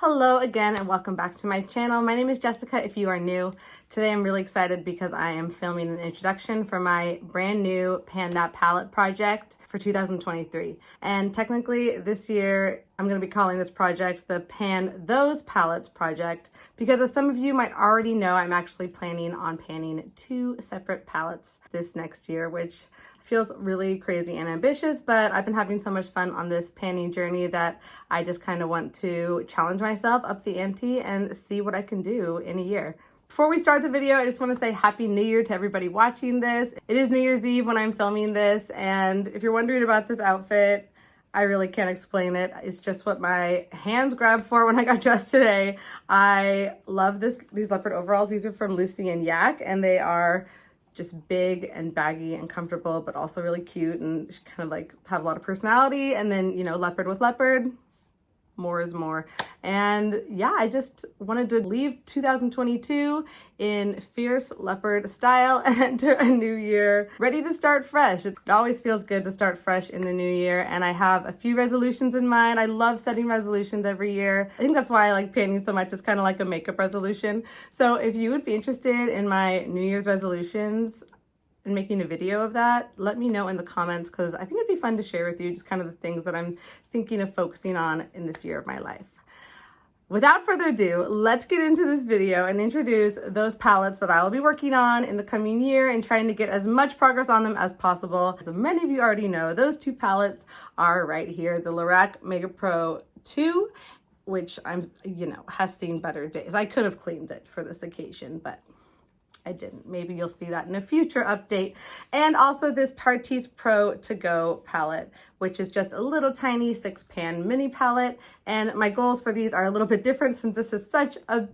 Hello again and welcome back to my channel. My name is Jessica if you are new. Today I'm really excited because I am filming an introduction for my brand new Pan That Palette project for 2023. And technically this year I'm going to be calling this project the Pan Those Palettes project because as some of you might already know, I'm actually planning on panning 2 separate palettes this next year, which feels really crazy and ambitious, but I've been having so much fun on this panning journey that I just kind of want to challenge myself, up the ante, and see what I can do in a year. Before we start the video, I just want to say Happy New Year to everybody watching this. It is New Year's Eve when I'm filming this, and if you're wondering about this outfit, I really can't explain it. It's just what my hands grabbed for when I got dressed today. I love these leopard overalls. These are from Lucy and Yak, and they are just big and baggy and comfortable, but also really cute and kind of like have a lot of personality. And then, you know, leopard with leopard, more is more. And yeah, I just wanted to leave 2022 in fierce leopard style and enter a new year ready to start fresh. It always feels good to start fresh in the new year. And I have a few resolutions in mind. I love setting resolutions every year. I think that's why I like panning so much. It's kind of like a makeup resolution. So if you would be interested in my New Year's resolutions, and making a video of that, let me know in the comments because I think it'd be fun to share with you just kind of the things that I'm thinking of focusing on in this year of my life. Without further ado, let's get into this video and introduce those palettes that I will be working on in the coming year and trying to get as much progress on them as possible. So many of you already know those 2 palettes are right here, the Lorac MegaPro2, which has seen better days. I could have cleaned it for this occasion, but I didn't. Maybe you'll see that in a future update. And also this Tarteist Pro To Go palette, which is just a little tiny 6-pan mini palette. And my goals for these are a little bit different since this is such a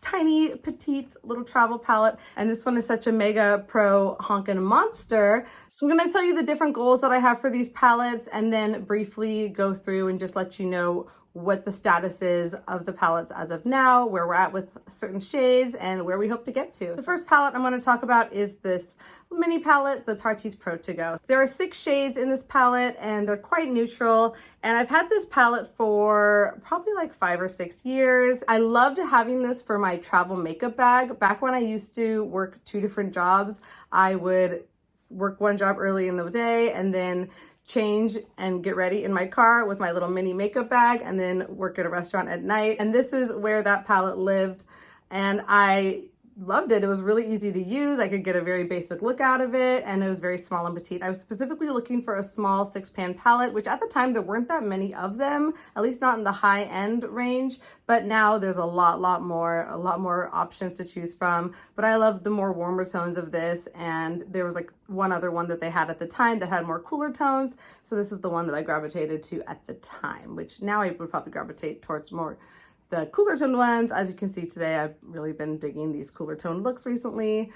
tiny, petite little travel palette. And this one is such a mega pro honkin' monster. So I'm gonna tell you the different goals that I have for these palettes and then briefly go through and just let you know what the status is of the palettes as of now, where we're at with certain shades, and where we hope to get to. The first palette I'm going to talk about is this mini palette, the Tarteist Pro To Go. There are 6 shades in this palette, and they're quite neutral, and I've had this palette for probably like 5 or 6 years. I loved having this for my travel makeup bag. Back when I used to work 2 different jobs, I would work one job early in the day, and then change and get ready in my car with my little mini makeup bag and then work at a restaurant at night. And this is where that palette lived. And I loved it. It was really easy to use. I could get a very basic look out of it, and it was very small and petite. I was specifically looking for a small 6-pan palette, which at the time there weren't that many of them, at least not in the high end range, but now there's a lot more options to choose from. But I love the more warmer tones of this, and there was like one other one that they had at the time that had more cooler tones. So this is the one that I gravitated to at the time, which now I would probably gravitate towards more the cooler toned ones. As you can see today, I've really been digging these cooler toned looks recently.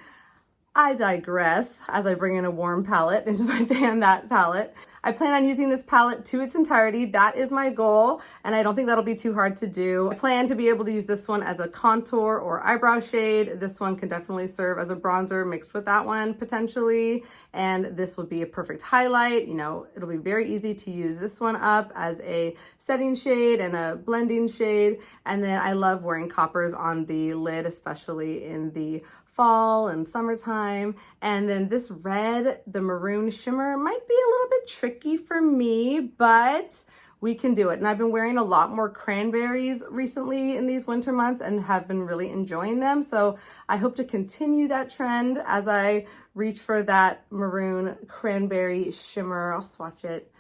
I digress as I bring in a warm palette into my Pan That palette. I plan on using this palette to its entirety. That is my goal, and I don't think that'll be too hard to do. I plan to be able to use this one as a contour or eyebrow shade. This one can definitely serve as a bronzer mixed with that one potentially, and this will be a perfect highlight. You know, it'll be very easy to use this one up as a setting shade and a blending shade. And then I love wearing coppers on the lid, especially in the fall and summertime. And then this red, the maroon shimmer, might be a little bit tricky for me, but we can do it. And I've been wearing a lot more cranberries recently in these winter months and have been really enjoying them. So I hope to continue that trend as I reach for that maroon cranberry shimmer. I'll swatch it.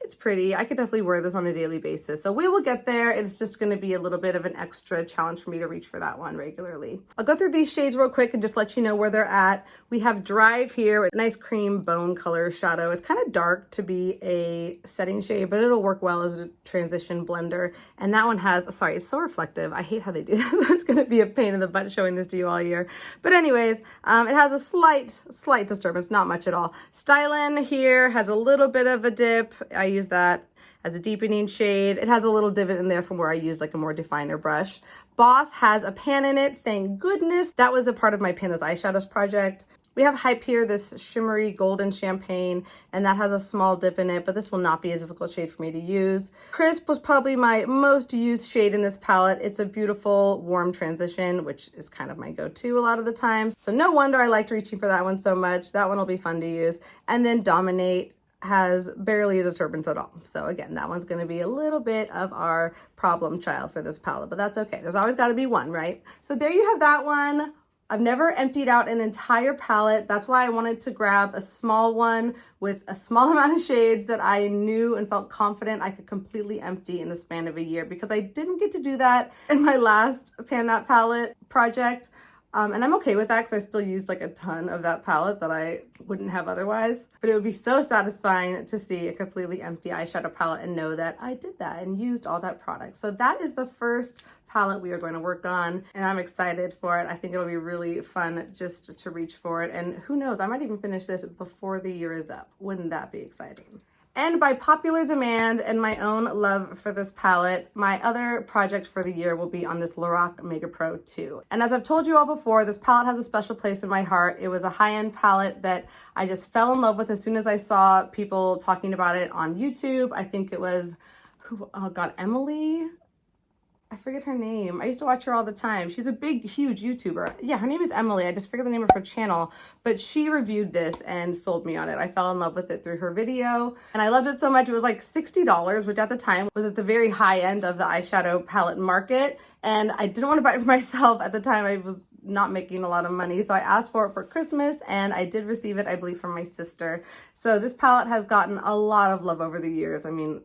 It's pretty. I could definitely wear this on a daily basis. So we will get there. It's just going to be a little bit of an extra challenge for me to reach for that one regularly. I'll go through these shades real quick and just let you know where they're at. We have Drive here with a nice cream bone color shadow. It's kind of dark to be a setting shade, but it'll work well as a transition blender. And that one has, sorry, it's so reflective. I hate how they do that. It's going to be a pain in the butt showing this to you all year. But anyways, it has a slight disturbance, not much at all. Stylin here has a little bit of a dip. I use that as a deepening shade. It has a little divot in there from where I use like a more definer brush. Boss has a pan in it, thank goodness. That was a part of my Pan Those Eyeshadows project. We have Hype here, this shimmery golden champagne, and that has a small dip in it, but this will not be a difficult shade for me to use. Crisp was probably my most used shade in this palette. It's a beautiful warm transition, which is kind of my go-to a lot of the times. So no wonder I liked reaching for that one so much. That one will be fun to use. And then Dominate has barely disturbance at all. So again, that one's gonna be a little bit of our problem child for this palette, but that's okay. There's always gotta be one, right? So there you have that one. I've never emptied out an entire palette. That's why I wanted to grab a small one with a small amount of shades that I knew and felt confident I could completely empty in the span of a year, because I didn't get to do that in my last Pan That Palette project. And I'm okay with that because I still used like a ton of that palette that I wouldn't have otherwise. But it would be so satisfying to see a completely empty eyeshadow palette and know that I did that and used all that product. So that is the first palette we are going to work on, and I'm excited for it. I think it'll be really fun just to reach for it. And who knows, I might even finish this before the year is up. Wouldn't that be exciting? And by popular demand and my own love for this palette, my other project for the year will be on this Lorac MegaPro2. And as I've told you all before, this palette has a special place in my heart. It was a high-end palette that I just fell in love with as soon as I saw people talking about it on YouTube. I think it was, oh God, Emily? I forget her name. I used to watch her all the time. She's a big, huge YouTuber. Yeah, her name is Emily. I just forget the name of her channel, but she reviewed this and sold me on it. I fell in love with it through her video, and I loved it so much. It was like $60, which at the time was at the very high end of the eyeshadow palette market, and I didn't want to buy it for myself. At the time, I was not making a lot of money, so I asked for it for Christmas, and I did receive it, I believe, from my sister. So this palette has gotten a lot of love over the years. I mean,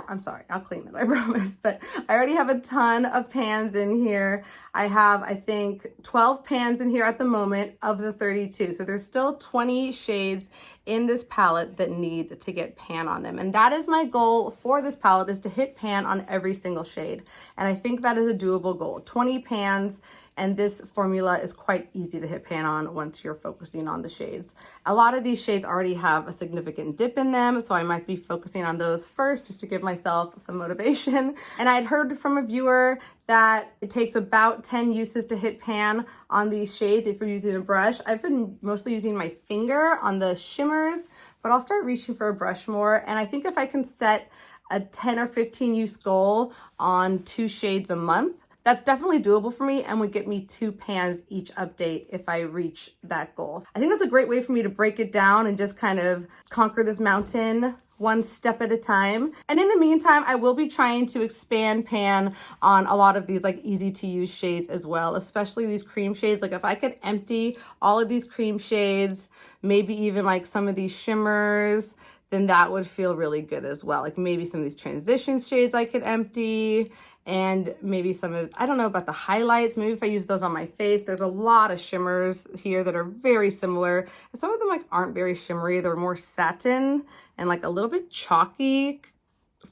I'm sorry, I'll clean it, I promise. But I already have a ton of pans in here. I have, I think, 12 pans in here at the moment of the 32. So there's still 20 shades in this palette that need to get pan on them. And that is my goal for this palette, is to hit pan on every single shade. And I think that is a doable goal, 20 pans. And this formula is quite easy to hit pan on once you're focusing on the shades. A lot of these shades already have a significant dip in them, so I might be focusing on those first just to give myself some motivation. And I'd heard from a viewer that it takes about 10 uses to hit pan on these shades if you're using a brush. I've been mostly using my finger on the shimmers, but I'll start reaching for a brush more. And I think if I can set a 10 or 15 use goal on 2 shades a month, that's definitely doable for me and would get me 2 pans each update if I reach that goal. I think that's a great way for me to break it down and just kind of conquer this mountain one step at a time. And in the meantime, I will be trying to expand pan on a lot of these like easy to use shades as well, especially these cream shades. Like if I could empty all of these cream shades, maybe even like some of these shimmers, then that would feel really good as well. Like maybe some of these transition shades I could empty, and maybe some of, I don't know about the highlights, maybe if I use those on my face. There's a lot of shimmers here that are very similar. And some of them like aren't very shimmery. They're more satin and like a little bit chalky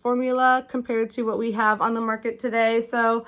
formula compared to what we have on the market today. So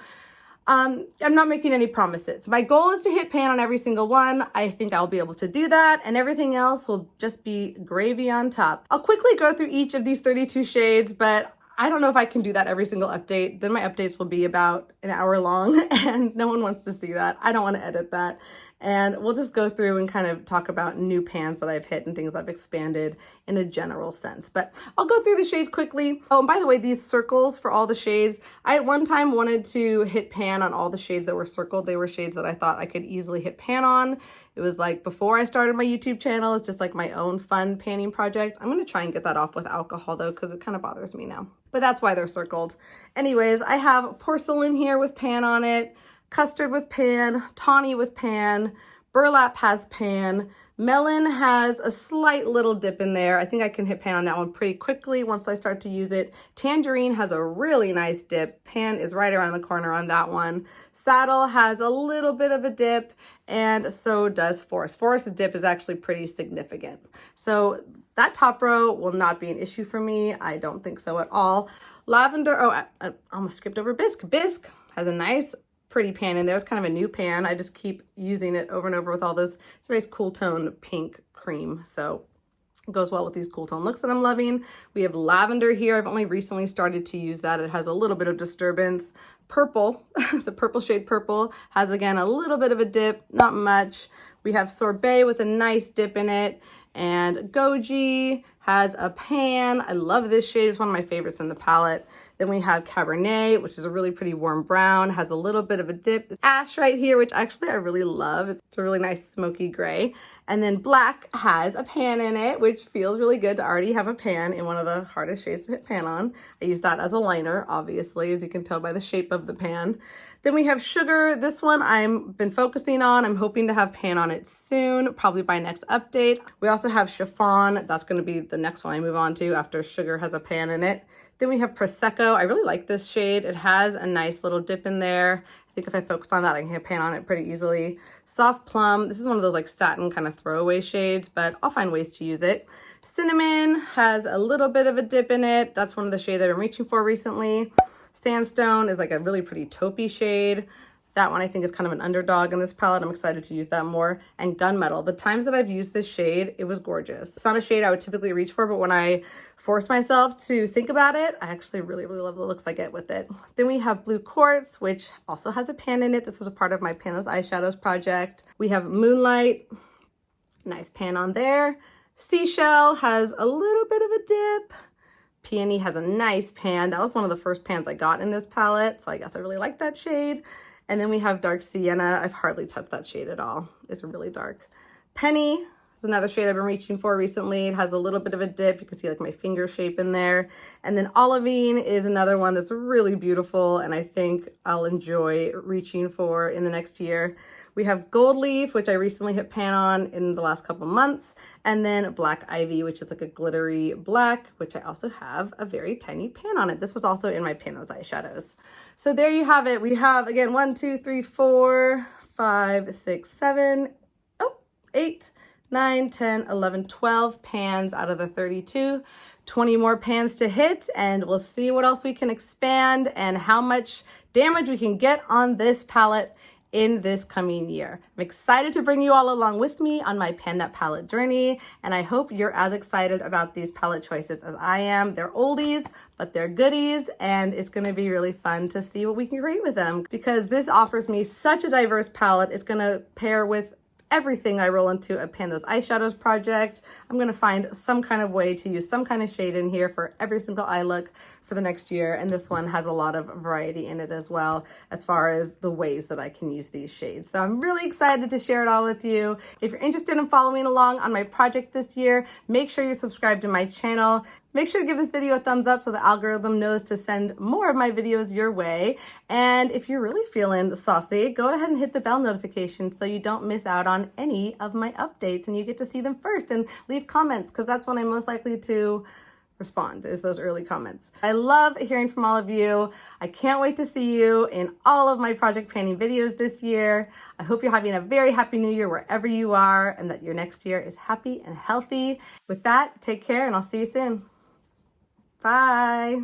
I'm not making any promises. My goal is to hit pan on every single one. I think I'll be able to do that, and everything else will just be gravy on top. I'll quickly go through each of these 32 shades, but I don't know if I can do that every single update. Then my updates will be about an hour long, and no one wants to see that. I don't want to edit that. And we'll just go through and kind of talk about new pans that I've hit and things I've expanded in a general sense. But I'll go through the shades quickly. Oh, and by the way, these circles for all the shades, I at one time wanted to hit pan on all the shades that were circled. They were shades that I thought I could easily hit pan on. It was like before I started my YouTube channel. It's just like my own fun panning project. I'm going to try and get that off with alcohol though, because it kind of bothers me now. But that's why they're circled. Anyways, I have porcelain here with pan on it, custard with pan, tawny with pan, burlap has pan, melon has a slight little dip in there. I think I can hit pan on that one pretty quickly once I start to use it. Tangerine has a really nice dip. Pan is right around the corner on that one. Saddle has a little bit of a dip, and so does Forest. Forest's dip is actually pretty significant. So that top row will not be an issue for me. I don't think so at all. Lavender, oh, I almost skipped over Bisque. Bisque has a nice pretty pan in there. It's kind of a new pan. I just keep using it over and over with all this. It's a nice cool tone pink cream. So it goes well with these cool tone looks that I'm loving. We have lavender here. I've only recently started to use that. It has a little bit of disturbance. Purple, the purple shade purple has again a little bit of a dip, not much. We have Sorbet with a nice dip in it, and Goji has a pan. I love this shade. It's one of my favorites in the palette. Then we have Cabernet, which is a really pretty warm brown, has a little bit of a dip. This ash right here, which actually I really love. It's a really nice smoky gray. And then black has a pan in it, which feels really good to already have a pan in one of the hardest shades to hit pan on. I use that as a liner, obviously, as you can tell by the shape of the pan. Then we have Sugar. This one I've been focusing on. I'm hoping to have pan on it soon, probably by next update. We also have Chiffon. That's going to be the next one I move on to after Sugar has a pan in it. Then we have Prosecco. I really like this shade. It has a nice little dip in there. I think if I focus on that, I can hit pan on it pretty easily. Soft Plum. This is one of those like satin kind of throwaway shades, but I'll find ways to use it. Cinnamon has a little bit of a dip in it. That's one of the shades I've been reaching for recently. Sandstone is like a really pretty taupey shade. That one I think is kind of an underdog in this palette. I'm excited to use that more. And Gunmetal. The times that I've used this shade, it was gorgeous. It's not a shade I would typically reach for, but when I force myself to think about it, I actually really love the looks I get with it. Then we have Blue Quartz, which also has a pan in it. This was a part of my Pan Those Eyeshadows project. We have Moonlight. Nice pan on there. Seashell has a little bit of a dip. Peony has a nice pan. That was one of the first pans I got in this palette, so I guess I really like that shade. And then we have Dark Sienna. I've hardly touched that shade at all. It's really dark. Penny is another shade I've been reaching for recently. It has a little bit of a dip. You can see like my finger shape in there. And then Olivine is another one that's really beautiful, and I think I'll enjoy reaching for in the next year. We have Gold Leaf, which I recently hit pan on in the last couple months. And then Black Ivy, which is like a glittery black, which I also have a very tiny pan on it. This was also in my Pan Those Eyeshadows. So there you have it. We have, again, 1, 2, 3, 4, 5, 6, 7, 8, 9, 10, 11, 12 pans out of the 32. 20 more pans to hit, and we'll see what else we can expand and how much damage we can get on this palette in this coming year. I'm excited to bring you all along with me on my Pan That Palette journey, and I hope you're as excited about these palette choices as I am. They're oldies, but they're goodies, and it's gonna be really fun to see what we can create with them, because this offers me such a diverse palette. It's gonna pair with everything I roll into a Pan Those Eyeshadows project. I'm gonna find some kind of way to use some kind of shade in here for every single eye look for the next year, and this one has a lot of variety in it as well as far as the ways that I can use these shades. So I'm really excited to share it all with you. If you're interested in following along on my project this year, make sure you subscribe to my channel. Make sure to give this video a thumbs up so the algorithm knows to send more of my videos your way. And if you're really feeling saucy, go ahead and hit the bell notification so you don't miss out on any of my updates and you get to see them first, and leave comments, because that's when I'm most likely to respond, is those early comments. I love hearing from all of you. I can't wait to see you in all of my project panning videos this year. I hope you're having a very happy new year wherever you are, and that your next year is happy and healthy. With that, take care, and I'll see you soon. Bye.